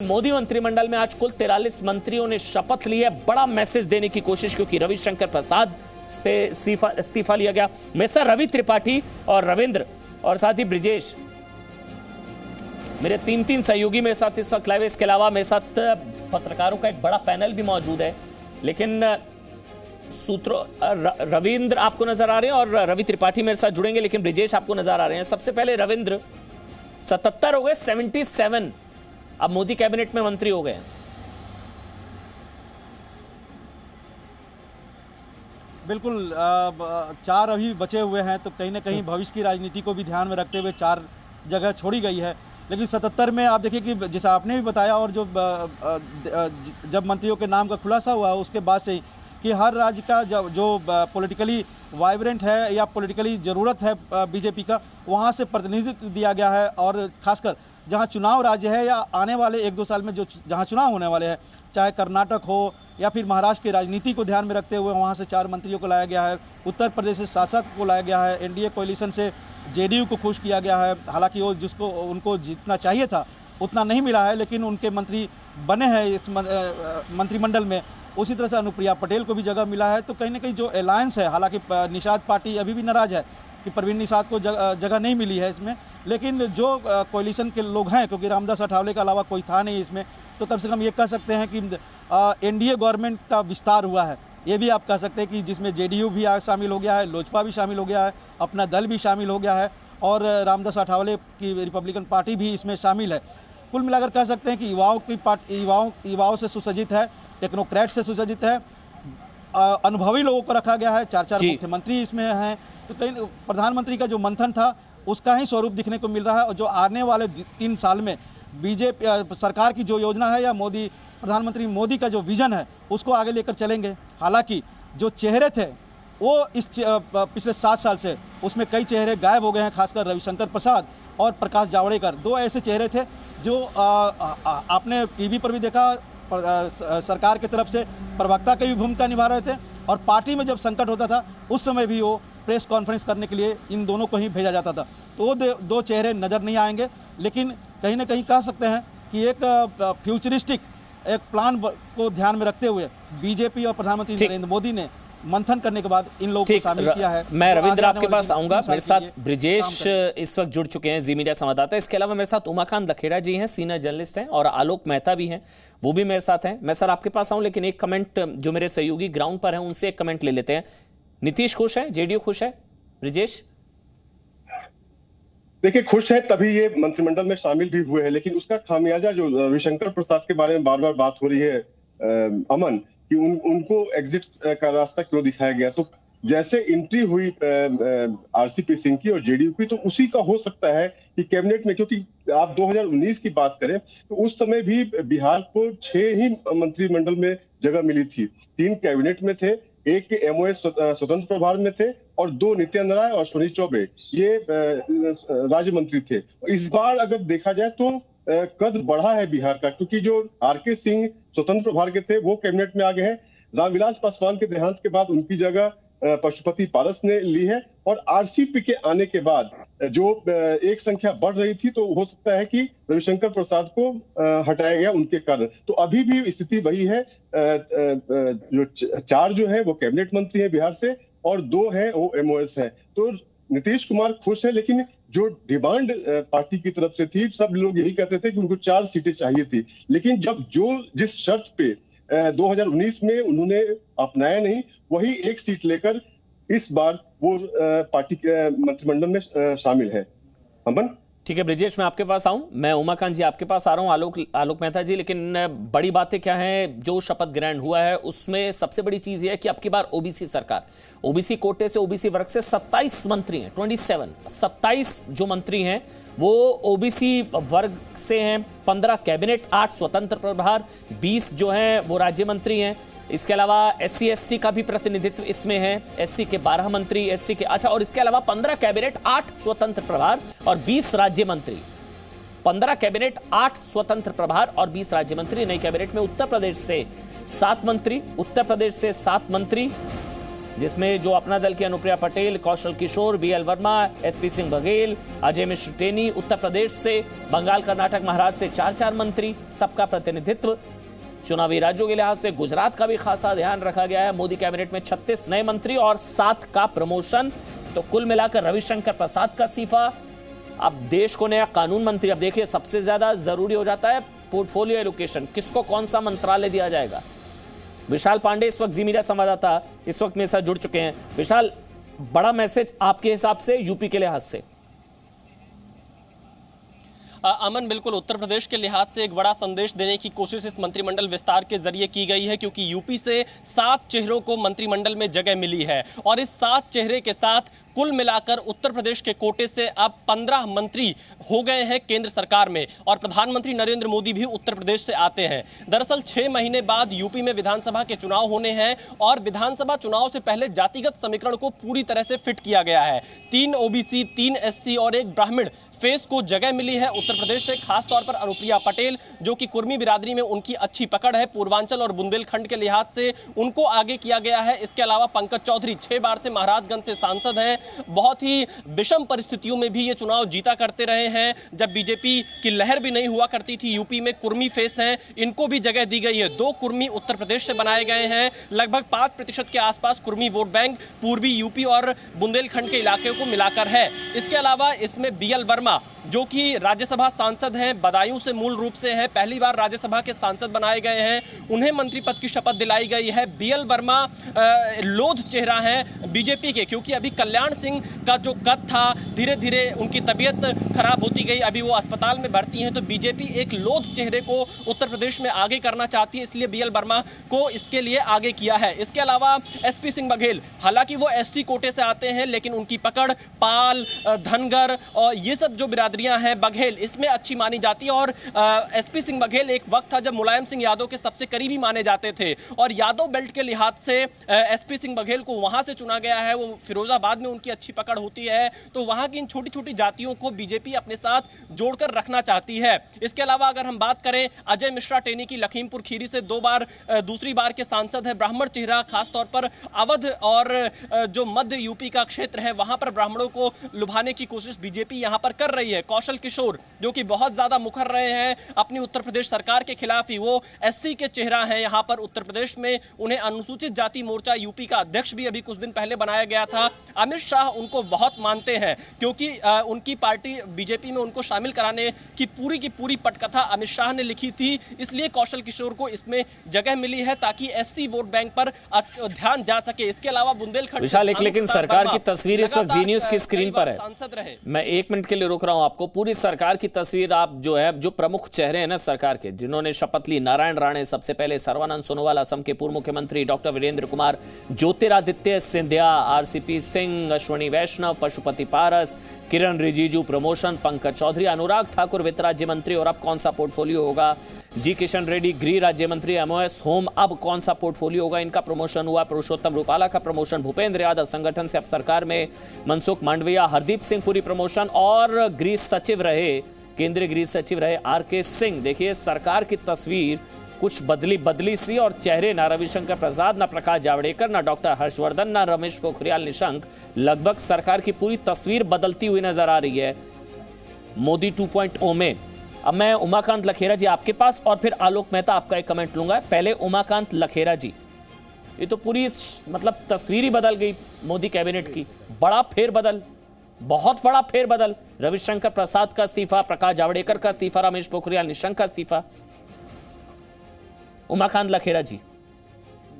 मोदी मंत्रिमंडल में आज कुल 43 मंत्रियों ने शपथ ली है। बड़ा मैसेज देने की कोशिश, क्योंकि रविशंकर प्रसाद से इस्तीफा लिया गया। मेसा रवि त्रिपाठी और रविंद्र और साथ ही ब्रिजेश, मेरे तीन सहयोगी मेरे साथ इस वक्त लाइव। इसके अलावा मेरे साथ पत्रकारों का एक बड़ा पैनल भी मौजूद है, लेकिन सूत्रों रविंद्र आपको नजर आ रहे हैं और रवि त्रिपाठी मेरे साथ जुड़ेंगे, लेकिन ब्रिजेश आपको नजर आ रहे हैं। सबसे पहले रविंद्र, 77 हो गए, 77 अब मोदी कैबिनेट में मंत्री हो गए हैं। बिल्कुल, 4 अभी बचे हुए हैं, तो कहीं ना कहीं भविष्य की राजनीति को भी ध्यान में रखते हुए 4 जगह छोड़ी गई है। लेकिन 77 में आप देखिए कि जैसा आपने भी बताया, और जो जब मंत्रियों के नाम का खुलासा हुआ उसके बाद से ही कि हर राज्य का जो पॉलिटिकली वाइब्रेंट है या पॉलिटिकली ज़रूरत है बीजेपी का, वहाँ से प्रतिनिधित्व दिया गया है। और खासकर जहाँ चुनाव राज्य है या आने वाले 1-2 साल में जहाँ चुनाव होने वाले हैं, चाहे कर्नाटक हो या फिर महाराष्ट्र की राजनीति को ध्यान में रखते हुए वहाँ से 4 मंत्रियों को लाया गया है। उत्तर प्रदेश से शासक को लाया गया है। एनडीए कोalition से जेडीयू को खुश किया गया है। हालांकि वो जिसको उनको जीतना चाहिए था उतना नहीं मिला है, लेकिन उनके मंत्री बने हैं इस मंत्रिमंडल में। उसी तरह से अनुप्रिया पटेल को भी जगह मिला है। तो कहीं ना कहीं जो अलायंस है, हालांकि निषाद पार्टी अभी भी नाराज़ है कि परवीन निषाद को जगह नहीं मिली है इसमें, लेकिन जो कोalition के लोग हैं, क्योंकि रामदास अठावले के अलावा कोई था नहीं इसमें, तो कम से कम ये कह सकते हैं कि एनडीए गवर्नमेंट का विस्तार हुआ है। ये भी आप कह सकते हैं कि जिसमें जेडीयू भी आज शामिल हो गया है, लोजपा भी शामिल हो गया है, अपना दल भी शामिल हो गया है, और रामदास अठावले की रिपब्लिकन पार्टी भी इसमें शामिल है। कुल मिलाकर कह सकते हैं कि युवाओं से सुसज्जित है, टेक्नोक्रेट से सुसज्जित है, अनुभवी लोगों को रखा गया है। 4 मुख्यमंत्री इसमें हैं। तो कहीं प्रधानमंत्री का जो मंथन था उसका ही स्वरूप दिखने को मिल रहा है। और जो आने वाले 3 साल में बीजेपी सरकार की जो योजना है या प्रधानमंत्री मोदी का जो विजन है उसको आगे लेकर चलेंगे। हालांकि जो चेहरे थे वो इस पिछले 7 साल से उसमें कई चेहरे गायब हो गए हैं। खासकर रविशंकर प्रसाद और प्रकाश जावड़ेकर, 2 ऐसे चेहरे थे जो आपने टीवी पर भी देखा, सरकार की तरफ से प्रवक्ता की भी भूमिका निभा रहे थे, और पार्टी में जब संकट होता था उस समय भी वो प्रेस कॉन्फ्रेंस करने के लिए इन दोनों को ही भेजा जाता था। तो वो 2 चेहरे नज़र नहीं आएंगे, लेकिन कहीं ना कहीं कह सकते हैं कि एक फ्यूचरिस्टिक एक प्लान को ध्यान में रखते हुए बीजेपी और प्रधानमंत्री नरेंद्र मोदी ने मंथन करने के बाद इन लोगों को शामिल किया है। मैं रविंद्र आपके पास आऊंगा। मेरे साथ ब्रिजेश इस वक्त जुड़ चुके हैं, जी मीडिया संवाददाता। इसके अलावा मेरे साथ उमाकांत लखेड़ा जी हैं, सीनियर जर्नलिस्ट हैं, और आलोक मेहता भी हैं, वो भी मेरे साथ हैं। मैं सर आपके पास आऊं, लेकिन एक कमेंट जो मेरे सहयोगी ग्राउंड पर हैं उनसे एक कमेंट ले लेते हैं। नीतीश खुश है, जेडीयू खुश है? ब्रिजेश, देखिए, खुश है तभी ये मंत्रिमंडल में शामिल भी हुए हैं, लेकिन उसका खामियाजा जो रविशंकर प्रसाद के बारे में बार बार बात हो रही है अमन, कि उनको एग्जिट का रास्ता क्यों दिखाया गया। तो जैसे एंट्री हुई आरसीपी सिंह की और जेडीयू की, तो उसी का हो सकता है कि कैबिनेट में, क्योंकि आप 2019 की बात करें तो उस समय भी बिहार को 6 ही मंत्रिमंडल में जगह मिली थी। 3 कैबिनेट में थे, एक के एमओएस स्वतंत्र प्रभार में थे, और 2 नित्यानंद राय और सोनी चौबे ये राज्य मंत्री थे। इस बार अगर देखा जाए तो कद बढ़ा है बिहार का, क्योंकि जो आरके सिंह स्वतंत्र प्रभार के थे वो कैबिनेट में आ गए हैं। रामविलास पासवान के देहांत के बाद उनकी जगह पशुपति पारस ने ली है, और आरसीपी के आने के बाद जो एक संख्या बढ़ रही थी, तो हो सकता है कि रविशंकर प्रसाद को हटाया गया उनके कारण। तो अभी भी स्थिति वही है, जो 4 जो है वो कैबिनेट मंत्री है बिहार से, और 2 है वो एमओएस है। तो नीतीश कुमार खुश है, लेकिन जो डिमांड पार्टी की तरफ से थी, सब लोग यही कहते थे कि उनको 4 सीटें चाहिए थी। लेकिन जब जिस शर्त पे 2019 में उन्होंने अपनाया नहीं, वही 1 सीट लेकर इस बार वो पार्टी के मंत्रिमंडल में शामिल है। अमन, ठीक है ब्रिजेश, मैं आपके पास आऊं। मैं उमाकांत जी आपके पास आ रहा हूं, आलोक मेहता जी। लेकिन बड़ी बातें क्या हैं जो शपथ ग्रहण हुआ है उसमें सबसे बड़ी चीज ये है कि अब की बार ओबीसी सरकार, ओबीसी कोटे से, ओबीसी वर्ग से 27 मंत्री हैं, 27 जो मंत्री हैं वो ओबीसी वर्ग से हैं। 15 कैबिनेट, 8 स्वतंत्र प्रभार, 20 जो हैं वो राज्य मंत्री हैं। इसके अलावा एससी एसटी का भी प्रतिनिधित्व इसमें है, एससी के 12 मंत्री, एसटी के, अच्छा, और इसके अलावा 15 कैबिनेट, 8 स्वतंत्र प्रभार और 20 राज्य मंत्री। 15 कैबिनेट, 8 स्वतंत्र प्रभार और 20 राज्य मंत्री। नई कैबिनेट में उत्तर प्रदेश से 7 मंत्री, उत्तर प्रदेश से 7 मंत्री, जिसमें जो अपना दल की अनुप्रिया पटेल, कौशल किशोर, बीएल वर्मा, एसपी सिंह बघेल, अजय मिश्र टेनी, उत्तर प्रदेश से, बंगाल, कर्नाटक, महाराष्ट्र से 4-4 मंत्री, सबका प्रतिनिधित्व। चुनावी राज्यों के लिहाज से गुजरात का भी खासा ध्यान रखा गया है। मोदी कैबिनेट में 36 नए मंत्री और 7 का प्रमोशन। तो कुल मिलाकर रविशंकर प्रसाद का इस्तीफा, अब देश को नया कानून मंत्री। अब देखिए सबसे ज्यादा जरूरी हो जाता है पोर्टफोलियो एलोकेशन, किसको कौन सा मंत्रालय दिया जाएगा। विशाल पांडे इस वक्त जी मीडिया संवाददाता इस वक्त मेरे साथ जुड़ चुके हैं। विशाल, बड़ा मैसेज आपके हिसाब से यूपी के लिहाज से? अमन, बिल्कुल उत्तर प्रदेश के लिहाज से एक बड़ा संदेश देने की कोशिश इस मंत्रिमंडल विस्तार के जरिए की गई है, क्योंकि यूपी से 7 चेहरों को मंत्रिमंडल में जगह मिली है और इस 7 चेहरे के साथ कुल मिलाकर उत्तर प्रदेश के कोटे से अब 15 मंत्री हो गए हैं केंद्र सरकार में। और प्रधानमंत्री नरेंद्र मोदी भी उत्तर प्रदेश से आते हैं। दरअसल 6 महीने बाद यूपी में विधानसभा के चुनाव होने हैं और विधानसभा चुनाव से पहले जातिगत समीकरण को पूरी तरह से फिट किया गया है। 3 ओबीसी, 3 एससी और 1 ब्राह्मण फेस को जगह मिली है उत्तर प्रदेश से। खासतौर पर अनुप्रिया पटेल, जो कि कुर्मी बिरादरी में उनकी अच्छी पकड़ है, पूर्वांचल और बुंदेलखंड के लिहाज से उनको आगे किया गया है। इसके अलावा पंकज चौधरी 6 बार से महाराजगंज से सांसद हैं, बहुत ही विषम परिस्थितियों में भी ये चुनाव जीता करते रहे हैं। जब बीजेपी की लहर भी नहीं हुआ करती थी यूपी में, कुर्मी फेस हैं, इनको भी जगह दी गई है। 2 कुर्मी उत्तर प्रदेश से बनाए गए हैं। लगभग 5% के आसपास कुर्मी वोट बैंक पूर्वी यूपी और बुंदेलखंड के इलाके को मिलाकर है। इसके अलावा इसमें बीएल वर्मा, जो कि राज्यसभा सांसद हैं, बदायूं से मूल रूप से है, पहली बार राज्यसभा के सांसद बनाए गए हैं, उन्हें मंत्री पद की शपथ दिलाई गई है। बीएल वर्मा लोध चेहरा है बीजेपी के, क्योंकि अभी कल्याण सिंह का जो कद था, धीरे धीरे उनकी तबीयत खराब होती गई, अभी वो अस्पताल में भर्ती हैं। तो बीजेपी एक लोध चेहरे को उत्तर प्रदेश में आगे करना चाहती है, इसलिए बीएल वर्मा को इसके लिए आगे किया है। इसके अलावा एसपी सिंह बघेल, हालांकि वो एसटी कोटे से आते हैं, लेकिन उनकी पकड़ पाल, धनगर और ये सब जो बिरादरियां हैं बघेल, इसमें अच्छी मानी जाती है। और एसपी सिंह बघेल एक वक्त था जब मुलायम सिंह यादव के सबसे करीबी माने जाते थे और यादव बेल्ट के लिहाज से एसपी सिंह बघेल को वहां से चुना गया है। वो फिरोजाबाद में उनकी अच्छी पकड़ होती है, तो वहां की इन छोटी छोटी जातियों को बीजेपी अपने साथ जोड़कर रखना चाहती है। इसके अलावा अगर हम बात करें अजय मिश्रा टेनी की, लखीमपुर खीरी से 2 बार दूसरी बार के सांसद है, ब्राह्मण चेहरा, खासतौर पर अवध और जो मध्य यूपी का क्षेत्र है वहां पर ब्राह्मणों को लुभाने की कोशिश बीजेपी यहां पर कर रही है। कौशल किशोर, जो कि बहुत ज्यादा मुखर रहे हैं अपनी उत्तर प्रदेश सरकार के खिलाफ ही, वो एससी के चेहरा हैं यहां पर उत्तर प्रदेश में। उन्हें अनुसूचित जाति मोर्चा यूपी का अध्यक्ष भी अभी कुछ दिन पहले बनाया गया था। अमित शाह उनको बहुत मानते हैं, क्योंकि उनकी पार्टी बीजेपी में उनको शामिल कराने की पूरी पटकथा अमित शाह ने लिखी थी, इसलिए कौशल किशोर को इसमें जगह मिली है ताकि एससी वोट बैंक पर ध्यान जा सके। इसके अलावा बुंदेलखंड, लेकिन सरकार की तस्वीर इस वक्त जी न्यूज़ की स्क्रीन पर है। सांसद रहे। मैं 1 मिनट के लिए रोक रहा हूं आपको। पूरी सरकार की तस्वीर आप जो है, जो प्रमुख चेहरे हैं ना सरकार के, जिन्होंने शपथ ली, नारायण राणे सबसे पहले, सर्बानंद सोनोवाल असम के पूर्व मुख्यमंत्री, डॉक्टर वीरेंद्र कुमार, ज्योतिरादित्य सिंधिया, आरसीपी सिंह, अश्वनी वैष्णव, पशुपति पारस, किरण रिजिजू प्रमोशन, पंकज चौधरी, अनुराग ठाकुर वित्त राज्य मंत्री, और अब कौन सा पोर्टफोलियो होगा, जी किशन रेड्डी गृह राज्य मंत्री, एमओएस होम, अब कौन सा पोर्टफोलियो होगा, इनका प्रमोशन हुआ। पुरुषोत्तम रूपाला का प्रमोशन, भूपेंद्र यादव संगठन से अब सरकार में, मनसुख मांडविया, हरदीप सिंह पुरी प्रमोशन, और गृह सचिव रहे, केंद्रीय गृह सचिव रहे आरके सिंह। देखिए सरकार की तस्वीर कुछ बदली सी, और चेहरे ना रविशंकर प्रसाद, ना प्रकाश जावड़ेकर, ना डॉक्टर हर्षवर्धन, ना रमेश पोखरियाल निशंक, लगभग सरकार की पूरी तस्वीर बदलती हुई नजर आ रही है मोदी 2.0 में। अब मैं उमाकांत लखेरा जी आपके पास, और फिर आलोक मेहता आपका एक कमेंट लूंगा। पहले उमाकांत लखेरा जी, ये तो पूरी मतलब तस्वीर ही बदल गई मोदी कैबिनेट की, बड़ा फेरबदल, बहुत बड़ा फेरबदल। रविशंकर प्रसाद का इस्तीफा, प्रकाश जावड़ेकर का इस्तीफा, रमेश पोखरियाल निशंक का इस्तीफा। उमाकांत लखेरा जी,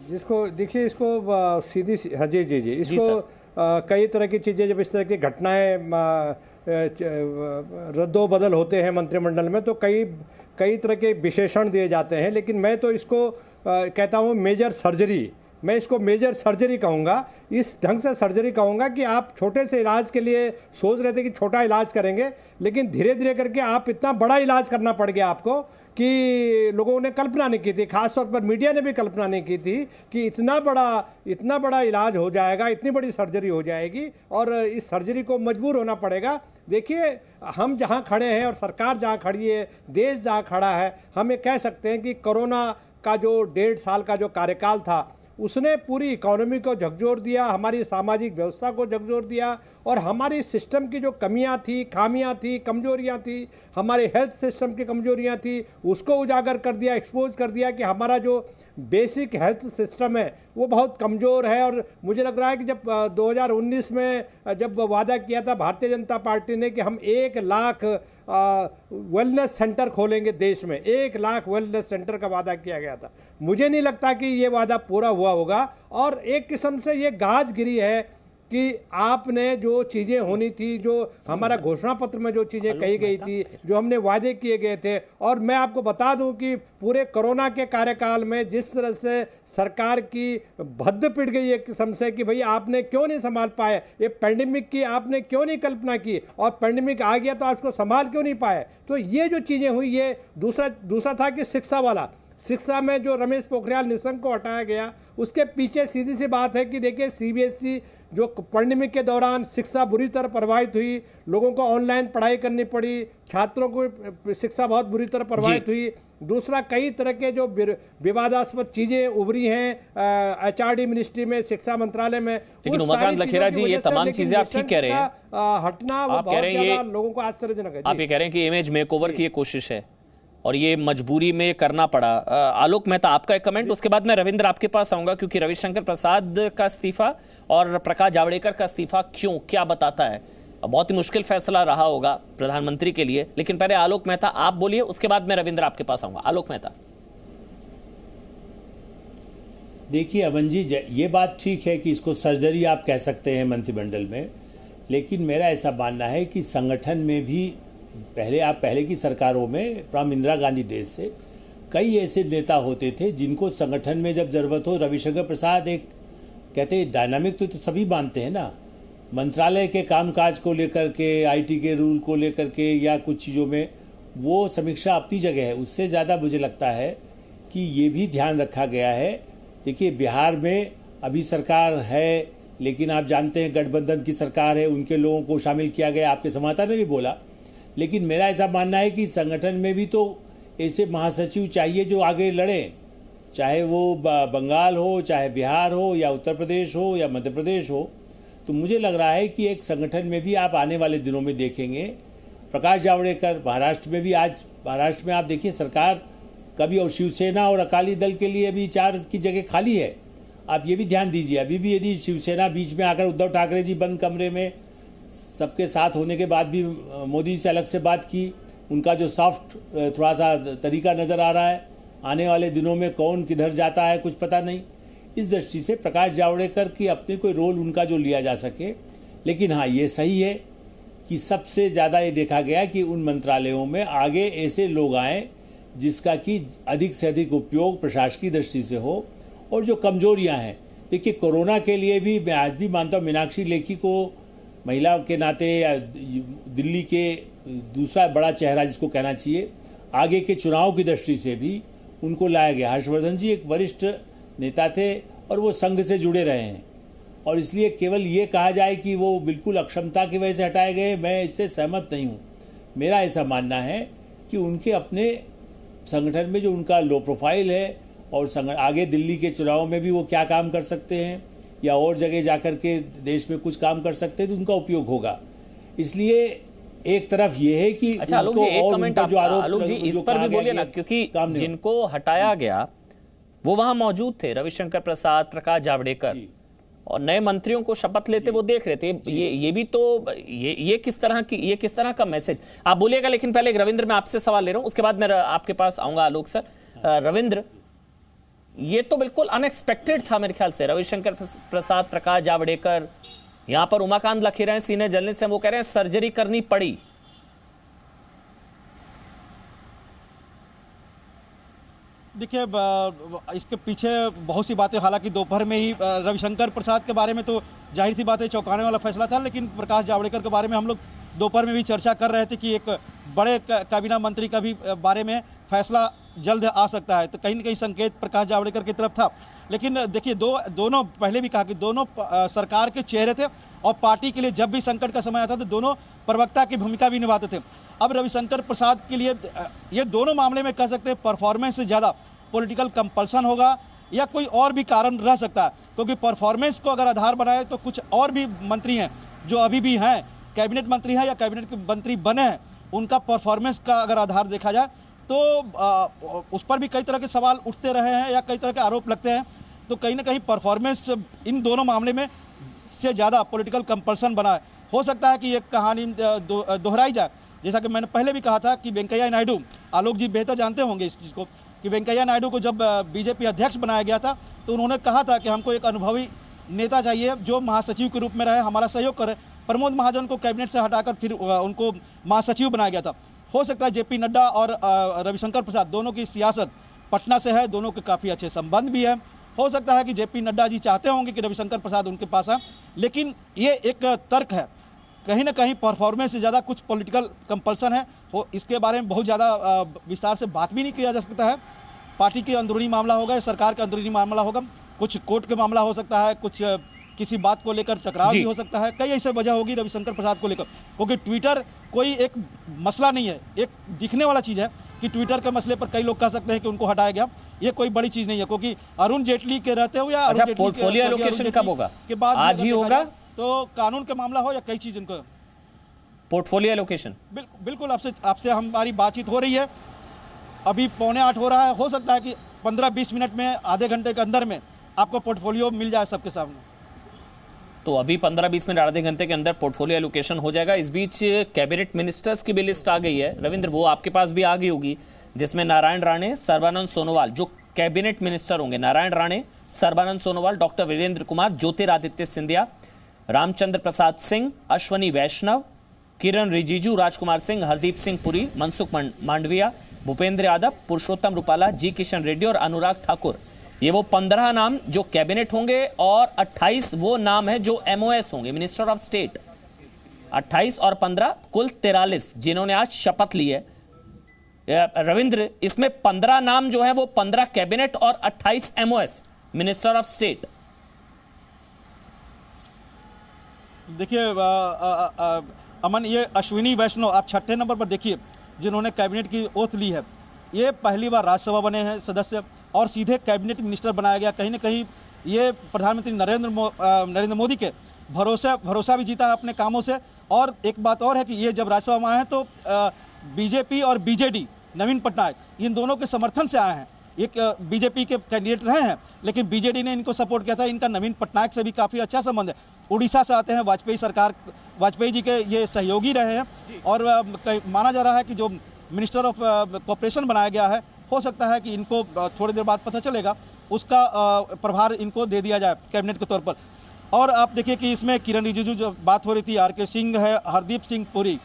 जिसको देखिए, इसको सीधी जी इसको कई तरह की चीज़ें, जब इस तरह की घटनाएं रद्दो बदल होते हैं मंत्रिमंडल में, तो कई तरह के विशेषण दिए जाते हैं, लेकिन मैं तो इसको कहता हूँ मेजर सर्जरी। मैं इसको मेजर सर्जरी कहूँगा, इस ढंग से सर्जरी कहूँगा कि आप छोटे से इलाज के लिए सोच रहे थे कि छोटा इलाज करेंगे, लेकिन धीरे धीरे करके आप इतना बड़ा इलाज करना पड़ गया आपको कि लोगों ने कल्पना नहीं की थी, खासतौर पर मीडिया ने भी कल्पना नहीं की थी कि इतना बड़ा इलाज हो जाएगा, इतनी बड़ी सर्जरी हो जाएगी, और इस सर्जरी को मजबूर होना पड़ेगा। देखिए, हम जहाँ खड़े हैं और सरकार जहाँ खड़ी है, देश जहाँ खड़ा है, हम ये कह सकते हैं कि कोरोना का जो 1.5 साल का जो कार्यकाल था, उसने पूरी इकोनॉमी को झकझोर दिया, हमारी सामाजिक व्यवस्था को झकझोर दिया और हमारी सिस्टम की जो कमियां थी, खामियां थी, कमजोरियां थी, हमारे हेल्थ सिस्टम की कमजोरियां थी, उसको उजागर कर दिया, एक्सपोज कर दिया कि हमारा जो बेसिक हेल्थ सिस्टम है वो बहुत कमज़ोर है। और मुझे लग रहा है कि जब 2019 में जब वादा किया था भारतीय जनता पार्टी ने कि हम 1 लाख वेलनेस सेंटर खोलेंगे देश में, 1 लाख वेलनेस सेंटर का वादा किया गया था, मुझे नहीं लगता कि ये वादा पूरा हुआ होगा। और एक किस्म से ये गाजगिरी है कि आपने जो चीज़ें होनी थी, जो हमारा घोषणा पत्र में जो चीज़ें कही गई थी, जो हमने वादे किए गए थे, और मैं आपको बता दूं कि पूरे कोरोना के कार्यकाल में जिस तरह से सरकार की भद्द पिट गई एक किस्म से कि भाई आपने क्यों नहीं संभाल पाए, ये पैंडेमिक की आपने क्यों नहीं कल्पना की, और पैंडेमिक आ गया तो आप उसको संभाल क्यों नहीं पाए। तो ये जो चीज़ें हुई, ये दूसरा था कि शिक्षा में जो रमेश पोखरियाल निशंक को हटाया गया, उसके पीछे सीधी सी बात है कि देखिए सीबीएसई जो पैंडेमिक के दौरान शिक्षा बुरी तरह प्रभावित हुई, लोगों को ऑनलाइन पढ़ाई करनी पड़ी, छात्रों को शिक्षा बहुत बुरी तरह प्रभावित हुई। दूसरा, कई तरह के जो विवादास्पद चीजें उभरी हैं एचआरडी मिनिस्ट्री में, शिक्षा मंत्रालय में। लेकिन उमाकांत लखेरा जी, ये तमाम चीजें आप ठीक कह रहे हैं, हटना वो बहुत ज्यादा लोगों को आश्चर्यजनक है। आप ये कह रहे हैं कि इमेज मेकओवर की ये कोशिश है और ये मजबूरी में करना पड़ा। आलोक मेहता, आपका एक कमेंट, उसके बाद मैं रविंद्र आपके पास आऊंगा, क्योंकि रविशंकर प्रसाद का इस्तीफा और प्रकाश जावड़ेकर का इस्तीफा क्या बताता है। बहुत ही मुश्किल फैसला रहा होगा प्रधानमंत्री के लिए, लेकिन पहले आलोक मेहता आप बोलिए, उसके बाद मैं रविंद्र आपके पास आऊंगा। आलोक मेहता। देखिए अमन जी, ये बात ठीक है कि इसको सर्जरी आप कह सकते हैं मंत्रिमंडल में, लेकिन मेरा ऐसा मानना है कि संगठन में भी पहले की सरकारों में फ्रॉम इंदिरा गांधी डेज से कई ऐसे नेता होते थे जिनको संगठन में जब जरूरत हो, रविशंकर प्रसाद एक कहते हैं डायनामिक तो सभी मानते हैं ना, मंत्रालय के कामकाज को लेकर के, आईटी के रूल को लेकर के या कुछ चीज़ों में वो समीक्षा अपनी जगह है। उससे ज़्यादा मुझे लगता है कि ये भी ध्यान रखा गया है। देखिए बिहार में अभी सरकार है, लेकिन आप जानते हैं गठबंधन की सरकार है, उनके लोगों को शामिल किया गया, आपके संवाददाता ने भी बोला। लेकिन मेरा ऐसा मानना है कि संगठन में भी तो ऐसे महासचिव चाहिए जो आगे लड़ें, चाहे वो बंगाल हो, चाहे बिहार हो, या उत्तर प्रदेश हो, या मध्य प्रदेश हो। तो मुझे लग रहा है कि एक संगठन में भी आप आने वाले दिनों में देखेंगे प्रकाश जावड़ेकर, महाराष्ट्र में भी, आज महाराष्ट्र में आप देखिए सरकार कभी, और शिवसेना और अकाली दल के लिए अभी 4 की जगह खाली है। आप ये भी ध्यान दीजिए, अभी भी यदि शिवसेना बीच में आकर, उद्धव ठाकरे जी बंद कमरे में सबके साथ होने के बाद भी मोदी से अलग से बात की, उनका जो सॉफ्ट थोड़ा सा तरीका नज़र आ रहा है, आने वाले दिनों में कौन किधर जाता है कुछ पता नहीं। इस दृष्टि से प्रकाश जावड़ेकर की अपने कोई रोल उनका जो लिया जा सके। लेकिन हाँ, ये सही है कि सबसे ज़्यादा ये देखा गया कि उन मंत्रालयों में आगे ऐसे लोग आएँ जिसका कि अधिक से अधिक उपयोग प्रशासकीय दृष्टि से हो, और जो कमजोरियाँ हैं, देखिए कोरोना के लिए भी मैं आज भी मानता हूँ मीनाक्षी लेखी को महिला के नाते, या दिल्ली के दूसरा बड़ा चेहरा जिसको कहना चाहिए, आगे के चुनाव की दृष्टि से भी उनको लाया गया। हर्षवर्धन जी एक वरिष्ठ नेता थे और वो संघ से जुड़े रहे हैं, और इसलिए केवल ये कहा जाए कि वो बिल्कुल अक्षमता की वजह से हटाए गए, मैं इससे सहमत नहीं हूँ। मेरा ऐसा मानना है कि उनके अपने संगठन में जो उनका लो प्रोफाइल है, और आगे दिल्ली के चुनाव में भी वो क्या काम कर सकते हैं, या और जगह जाकर के देश में कुछ काम कर सकते हैं, तो उनका उपयोग होगा। इसलिए एक तरफ ये है कि अच्छा आलोक जी, एक कमेंट आलोक जी इस पर भी बोलिए ना, क्योंकि जिनको हटाया गया वो वहां मौजूद थे, रविशंकर प्रसाद, प्रकाश जावड़ेकर, और नए मंत्रियों को शपथ लेते वो देख रहे थे। ये भी तो ये किस तरह का मैसेज, आप बोलिएगा। लेकिन पहले रविंद्र, मैं आपसे सवाल ले रहा हूं, उसके बाद मैं आपके पास आऊंगा आलोक सर। रविंद्र, ये तो बिल्कुल अनएक्सपेक्टेड था मेरे ख्याल से, रविशंकर प्रसाद, प्रकाश जावड़ेकर, यहां पर उमाकांत लखेरा हैं, सीनियर जर्नलिस्ट हैं, वो कह रहे हैं सर्जरी करनी पड़ी। देखिए इसके पीछे बहुत सी बातें, हालांकि दोपहर में ही रविशंकर प्रसाद के बारे में तो जाहिर सी बात है चौंकाने वाला फैसला था, लेकिन प्रकाश जावड़ेकर के बारे में हम लोग दोपहर में भी चर्चा कर रहे थे कि एक बड़े कैबिनेट मंत्री का भी बारे में फैसला जल्द आ सकता है, तो कहीं न कहीं संकेत प्रकाश जावड़ेकर की तरफ था। लेकिन देखिए दोनों, पहले भी कहा कि दोनों सरकार के चेहरे थे, और पार्टी के लिए जब भी संकट का समय आता तो दोनों प्रवक्ता की भूमिका भी निभाते थे। अब रविशंकर प्रसाद के लिए ये दोनों मामले में कह सकते हैं परफॉर्मेंस से ज़्यादा पॉलिटिकल कंपल्सन होगा, या कोई और भी कारण रह सकता है, क्योंकि परफॉर्मेंस को अगर आधार बनाए तो कुछ और भी मंत्री हैं जो अभी भी हैं, कैबिनेट मंत्री हैं या कैबिनेट के मंत्री बने हैं, उनका परफॉर्मेंस का अगर आधार देखा जाए तो उस पर भी कई तरह के सवाल उठते रहे हैं या कई तरह के आरोप लगते हैं। तो कहीं ना कहीं परफॉर्मेंस इन दोनों मामले में से ज़्यादा पॉलिटिकल कंपल्सन बना है। हो सकता है कि ये कहानी दोहराई जाए, जैसा कि मैंने पहले भी कहा था कि वेंकैया नायडू, आलोक जी बेहतर जानते होंगे इस चीज़ को, कि वेंकैया नायडू को जब बीजेपी अध्यक्ष बनाया गया था तो उन्होंने कहा था कि हमको एक अनुभवी नेता चाहिए जो महासचिव के रूप में रहे, हमारा सहयोग करे। प्रमोद महाजन को कैबिनेट से हटाकर फिर उनको महासचिव बनाया गया था। हो सकता है जेपी नड्डा और रविशंकर प्रसाद, दोनों की सियासत पटना से है, दोनों के काफ़ी अच्छे संबंध भी है। हो सकता है कि जेपी नड्डा जी चाहते होंगे कि रविशंकर प्रसाद उनके पास आए, लेकिन ये एक तर्क है। कहीं ना कहीं परफॉर्मेंस से ज़्यादा कुछ पॉलिटिकल कंपल्सन है। इसके बारे में बहुत ज़्यादा विस्तार से बात भी नहीं किया जा सकता है। पार्टी के अंदरूनी मामला होगा या सरकार का अंदरूनी मामला होगा, कुछ कोर्ट के मामला हो सकता है, कुछ किसी बात को लेकर टकराव भी हो सकता है, कई ऐसे वजह होगी रविशंकर प्रसाद को लेकर, क्योंकि ट्विटर कोई एक मसला नहीं है, एक दिखने वाला चीज़ है कि ट्विटर के मसले पर कई लोग कह सकते हैं कि उनको हटाया गया, ये कोई बड़ी चीज़ नहीं है, क्योंकि अरुण जेटली के रहते हुए या अरुण जेटली पोर्टफोलियो एलोकेशन कब होगा? के बाद आज ही होगा, तो कानून का मामला हो या कई चीज़, इनको पोर्टफोलियो एलोकेशन बिल्कुल आपसे हमारी बातचीत हो रही है। अभी 7:45 हो रहा है, हो सकता है कि 15-20 मिनट में, आधे घंटे के अंदर में आपको पोर्टफोलियो मिल जाए सबके सामने। तो अभी 15-20 मिनट, आधे घंटे के अंदर पोर्टफोलियो एलोकेशन हो जाएगा। इस बीच कैबिनेट मिनिस्टर्स की भी लिस्ट आ गई है रविंद्र, वो आपके पास भी आ गई होगी, जिसमें नारायण राणे, सर्बानंद सोनोवाल जो कैबिनेट मिनिस्टर होंगे, नारायण राणे, सर्बानंद सोनोवाल, डॉक्टर वीरेंद्र कुमार, ज्योतिरादित्य सिंधिया, रामचंद्र प्रसाद सिंह, अश्वनी वैष्णव, किरण रिजिजू, राजकुमार सिंह, हरदीप सिंह पुरी, मनसुख मांडविया, भूपेंद्र यादव, पुरुषोत्तम रुपाला, जी किशन रेड्डी और अनुराग ठाकुर, ये वो 15 नाम जो कैबिनेट होंगे और 28 वो नाम है जो एमओएस होंगे, मिनिस्टर ऑफ स्टेट। 28 और 15 कुल 43 जिन्होंने आज शपथ ली है। रविंद्र, इसमें 15 नाम जो है वो 15 कैबिनेट और 28 एमओएस, मिनिस्टर ऑफ स्टेट। देखिए अमन, ये अश्विनी वैष्णव आप 6ठे नंबर पर देखिए, जिन्होंने कैबिनेट की ओथ ली है, ये पहली बार राज्यसभा बने हैं सदस्य और सीधे कैबिनेट मिनिस्टर बनाया गया। कहीं ना कहीं ये प्रधानमंत्री नरेंद्र मोदी के भरोसा भी जीता है अपने कामों से। और एक बात और है कि ये जब राज्यसभा में आए हैं तो बीजेपी और बीजेडी, नवीन पटनायक, इन दोनों के समर्थन से आए हैं। एक बीजेपी के कैंडिडेट रहे हैं, लेकिन बीजेडी ने इनको सपोर्ट किया था। इनका नवीन पटनायक से भी काफ़ी अच्छा संबंध है, उड़ीसा से आते हैं, वाजपेयी जी के ये सहयोगी रहे हैं। और माना जा रहा है कि जो मिनिस्टर ऑफ कॉर्पोरेशन बनाया गया है, हो सकता है कि इनको थोड़ी देर बाद पता चलेगा, उसका प्रभार इनको दे दिया जाए कैबिनेट के तौर पर। और आप देखिए कि इसमें किरण रिजिजू जो बात हो रही थी, आर के सिंह है, हरदीप सिंह पुरी,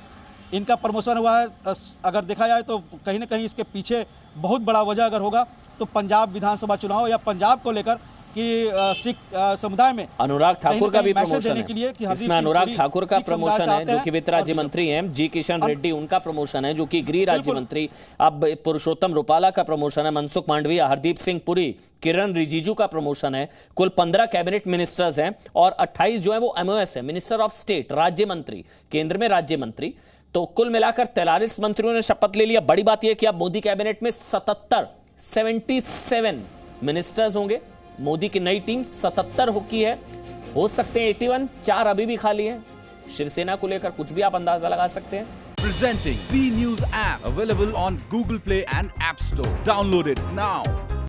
इनका प्रमोशन हुआ है। अगर देखा जाए तो कहीं ना कहीं इसके पीछे बहुत बड़ा वजह अगर होगा तो पंजाब विधानसभा चुनाव या पंजाब को लेकर कि सिख समुदाय में अनुराग ठाकुर का भी प्रमोशन है। के लिए कि इसमें अनुराग ठाकुर का प्रमोशन है जो कि वित्त राज्य मंत्री हैं, जी किशन रेड्डी उनका प्रमोशन है जो कि गृह राज्य मंत्री, अब पुरुषोत्तम रुपाला का प्रमोशन है, मनसुख मांडविया, हरदीप सिंह पुरी, किरण रिजिजू का प्रमोशन है। कुल 15 कैबिनेट मिनिस्टर्स हैं और 28 जो है वो एमओएस है, मिनिस्टर ऑफ स्टेट, राज्य मंत्री, केंद्र में राज्य मंत्री। तो कुल मिलाकर 43 मंत्रियों ने शपथ ले लिया। बड़ी बात यह कि अब मोदी कैबिनेट में 77 मिनिस्टर्स होंगे। मोदी की नई टीम 77 की है, हो सकते हैं 81, 4 अभी भी खाली हैं। शिवसेना को लेकर कुछ भी आप अंदाजा लगा सकते हैं। Presenting B News app available on Google Play and App Store. Download it now.